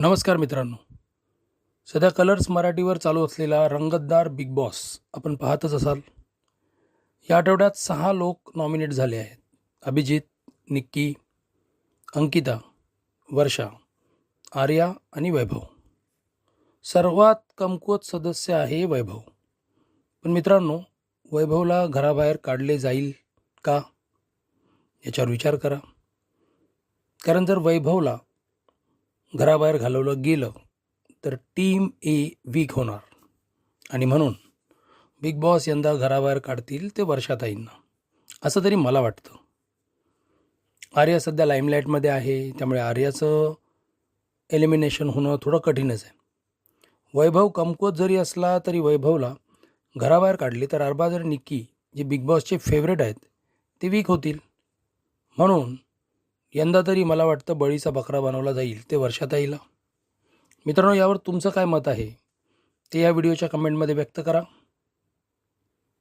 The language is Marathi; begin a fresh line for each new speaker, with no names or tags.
नमस्कार मित्रांनो. सध्या कलर्स मराठीवर चालू असलेला रंगतदार बिग बॉस आपण पाहतच असाल. या आठवड्यात 6 लोक नॉमिनेट झाले आहेत. अभिजित, निक्की, अंकिता, वर्षा, आर्या आणि वैभव. सर्वात कमकुवत सदस्य आहे वैभव. पण मित्रांनो, वैभवला घराबाहेर काढले जाईल का, याच्यावर विचार करा. कारण जर वैभवला घराबाहेर घालवलं गेलं तर टीम ए वीक होणार आणि म्हणून बिग बॉस यंदा घराबाहेर काढतील ते वर्षाताईंना, असं तरी मला वाटतं. आर्या सध्या लाईमलाईटमध्ये आहे, त्यामुळे आर्याचं एलिमिनेशन होणं थोडं कठीणच आहे. वैभव कमकुवत जरी असला तरी वैभवला घराबाहेर काढले तर अरबाज आणि निक्की, जे बिग बॉसचे फेवरेट आहेत, ते वीक होतील. म्हणून यंदा तरी मला वाटतं बळीचा बकरा बनवला जाईल ते वर्षाताईला. मित्रांनो, यावर तुमचं काय मत आहे ते या व्हिडिओच्या कमेंटमध्ये व्यक्त करा.